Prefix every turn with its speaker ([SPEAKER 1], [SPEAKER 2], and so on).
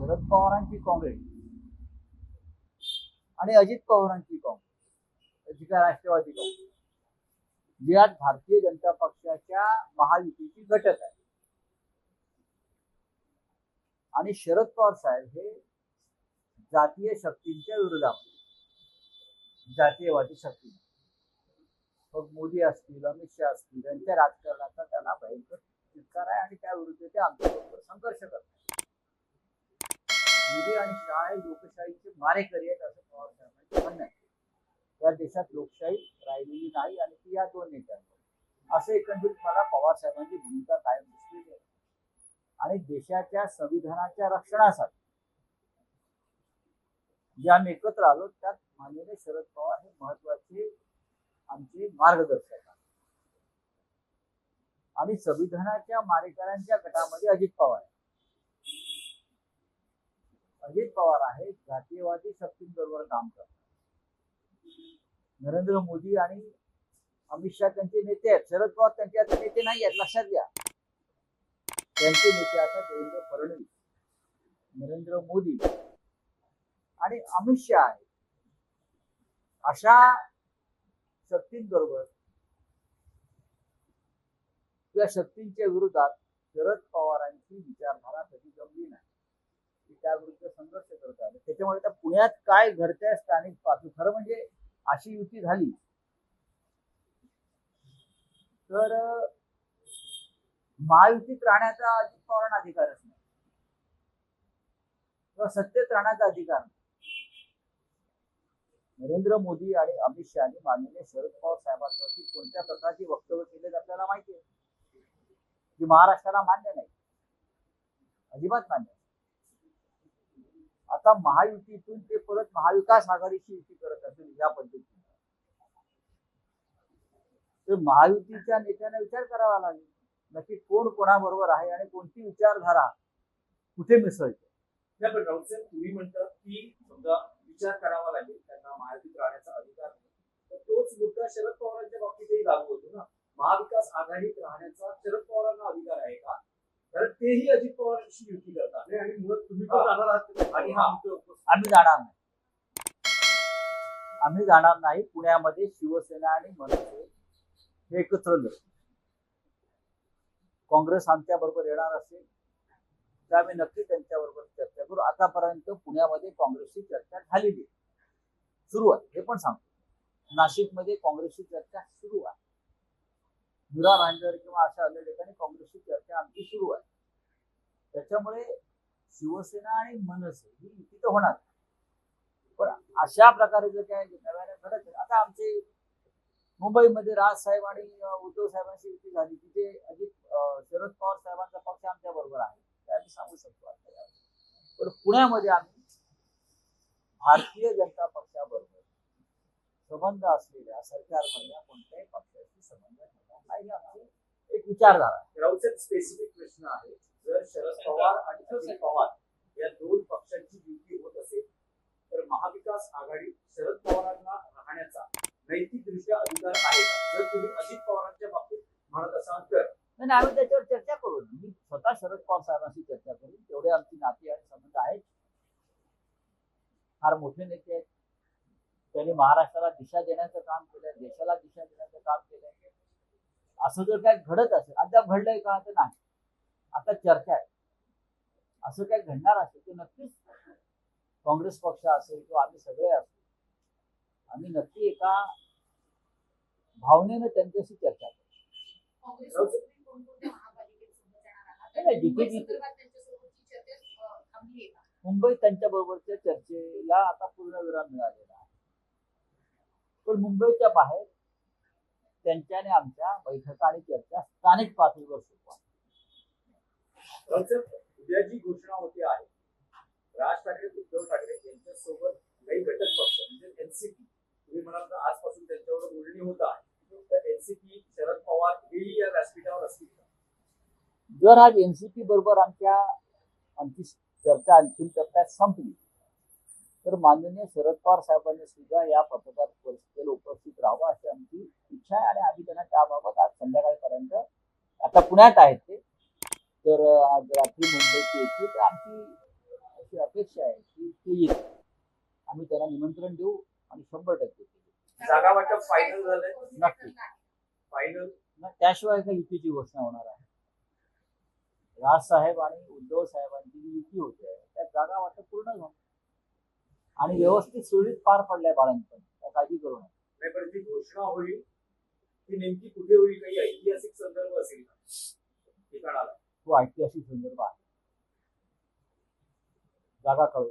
[SPEAKER 1] शरद पवारांची काँग्रेस आणि अजित पवारांची काँग्रेस, जी काय राष्ट्रवादी काँग्रेस, जी आज भारतीय जनता पक्षाच्या महायुतीची घटक आहे. आणि शरद पवार साहेब हे जातीय शक्तींच्या विरोधात, जातीयवादी शक्ती, मग मोदी असतील, अमित शहा असतील, यांच्या राजकारणाचा त्यांना भयंकर चित्कार आहे आणि त्याविरुद्ध ते आमच्याबरोबर संघर्ष करतात. मोदी आणि शहा हे लोकशाहीचे मारेकरी आहेत असं पवार साहेबांचं म्हणणं आहे. या देशात लोकशाही राहिलेली नाही आणि ती या दोन नेत्यांवर, असं एकंदरीत मला पवार साहेबांची भूमिका कायम दिसलेली आहे. आणि देशाच्या संविधानाच्या रक्षणासाठी जे आम्ही एकत्र आलो त्यात माननीय शरद पवार हे महत्वाचे आमचे मार्गदर्शक आहेत. आणि संविधानाच्या मारेकऱ्यांच्या गटामध्ये अजित पवार आहे. अजित पवार आहे जातीयवादी शक्तींबरोबर काम करतात. नरेंद्र मोदी आणि अमित शहा त्यांचे नेते आहेत. शरद पवार त्यांचे आता नेते नाही आहेत, लक्षात घ्या. त्यांचे नेते आता देवेंद्र फडणवीस, नरेंद्र मोदी आणि अमित शहा आहे. अशा शक्तींबरोबर या शक्तींच्या विरोधात शरद पवारांची विचारधारा कधी जमली नाही. त्याविरुद्ध संघर्ष करत आले. त्याच्यामुळे आता पुण्यात काय घडतंय स्थानिक पातळी, खरं म्हणजे अशी युती झाली तर महायुतीत राहण्याचा अजित पवारांना अधिकारच नाही किंवा सत्तेत राहण्याचा अधिकार नाही. नरेंद्र मोदी आणि अमित शहानी माननीय शरद पवार साहेबांवरती कोणत्या प्रकारची वक्तव्य केले आपल्याला माहिती आहे, की महाराष्ट्राला मान्य नाही, अजिबात मान्य नाही. आता महायुतीतून ते परत महाविकास आघाडीची युती करत असेल या पद्धतीने, तर महायुतीच्या नेत्यांना विचार करावा लागेल नक्की कोण कोणाबरोबर आहे आणि कोणती विचारधारा कुठे मिसळते.
[SPEAKER 2] पण राऊत साहेब, तुम्ही म्हणतात की समजा विचार करावा लागेल, त्यांना महायुतीत राहण्याचा अधिकार नाही, तर तोच मुद्दा शरद पवारांच्या बाबतीतही लागू होतो ना. महाविकास आघाडीत राहण्याचा शरद पवारांना अधिकार आहे का? कारण तेही अजित पवारांशी युती करतात आणि मुळात तुम्ही पण जाणार आहात. आणि
[SPEAKER 1] आम्ही जाणार नाही, आम्ही जाणार नाही. पुण्यामध्ये शिवसेना आणि मनसे हे एकत्र लढतील. काँग्रेस आमच्या बरोबर येणार असेल तर आम्ही नक्की त्यांच्याबरोबर चर्चा करू. आतापर्यंत पुण्यामध्ये काँग्रेसची चर्चा झालेली आहे, सुरू आहे, हे पण सांगतो. नाशिकमध्ये काँग्रेसची चर्चा सुरू आहे. मीरा भाईंदर किंवा अशा अन्य ठिकाणी काँग्रेसची चर्चा आमची सुरू आहे. त्याच्यामुळे शिवसेना आणि मनसे ही युती तर होणार, पण अशा प्रकारे जर काय नव्याने घडत, आता आमचे मुंबईमध्ये राजसाहेब आणि उद्धव साहेबांची युती झाली, तिथे अजित शरद पवार साहेबांचा पक्ष आमच्या बरोबर आहे, ते आम्ही सांगू शकतो. पण पुण्यामध्ये आम्ही भारतीय जनता पक्षाबरोबर संबंध असलेल्या सरकारमधल्या कोणत्याही पक्षाशी संबंध ठेवणार नाही, आमची एक विचारधारा.
[SPEAKER 2] राऊत स्पेसिफिक प्रश्न आहे, जर शरद पवार आणि अजित पवार या दोन पक्षांची युती होत असेल तर महाविकास आघाडीत शरद पवारांना राहण्याचा नैतिकदृष्ट्या अधिकार आहे का? जर तुम्ही अजित पवारांच्या बाबतीत म्हणत असाल तर
[SPEAKER 1] नाही, आम्ही त्याच्यावर चर्चा करू. मी स्वतः शरद पवार साहेबांशी चर्चा करू. तेवढे आमची नाती आणि संबंध आहेत, फार मोठे नेते आहेत. त्यांनी महाराष्ट्राला दिशा देण्याचं काम केलंय, देशाला दिशा देण्याचं काम केलंय. असं जर काय घडत असेल, अद्याप घडलंय का तर नाही, आता चर्चा आहे. असं काय घडणार असेल तर नक्कीच काँग्रेस पक्ष असेल किंवा आम्ही सगळे असू, आम्ही नक्की एका भावनेनं त्यांच्याशी चर्चा करू. मुंबईत त्यांच्या बरोबरच्या चर्चेला आता पूर्णविराम मिळालेला आहे, पण मुंबईच्या बाहेर त्यांच्याने आमच्या बैठका आणि चर्चा स्थानिक पातळीवर सुरू आहे.
[SPEAKER 2] उद्या जी घोषणा होते आहे, राज ठाकरे उद्धव ठाकरे यांच्यासोबत काही घटक पक्ष म्हणजे एनसीपी, तुम्ही म्हणाल तर आजपासून त्यांच्यावर बोलणी होत आहे, तर एनसीपी शरद पवार हेही या व्यासपीठावर असतील का?
[SPEAKER 1] जर आज एनसीपी बरोबर आमची चर्चा अंतिम टप्प्यात संपली तर माननीय शरद पवार साहेबांनी सुद्धा या पत्रकार परिषदेला उपस्थित राहावं अशी आमची इच्छा आहे आणि आम्ही त्यांना त्याबाबत आज संध्याकाळपर्यंत, आता पुण्यात आहेत ते, तर आज रात्री मुंबईत येतील, तर आमची आमची अपेक्षा आहे की ते येईल. आम्ही त्यांना निमंत्रण देऊ आणि 100% ते
[SPEAKER 2] जागा वाटप फायनल झालंय.
[SPEAKER 1] नक्की.
[SPEAKER 2] फायनल
[SPEAKER 1] त्याशिवाय काही युतीची घोषणा होणार आहे. राज साहेब आणि उद्धव साहेबांची जी युती होते त्या जागा वाटप पूर्ण झालं आणि व्यवस्थित सुरळीत पार पडलाय बाळंतपण. त्या काळजी करू नये.
[SPEAKER 2] नाही, पण जी घोषणा होईल ती नेमकी कुठे होईल? काही ऐतिहासिक संदर्भ असेल का ठिकाणाला?
[SPEAKER 1] तो ऐतिहासिक संदर्भ आहे. जागा कळू.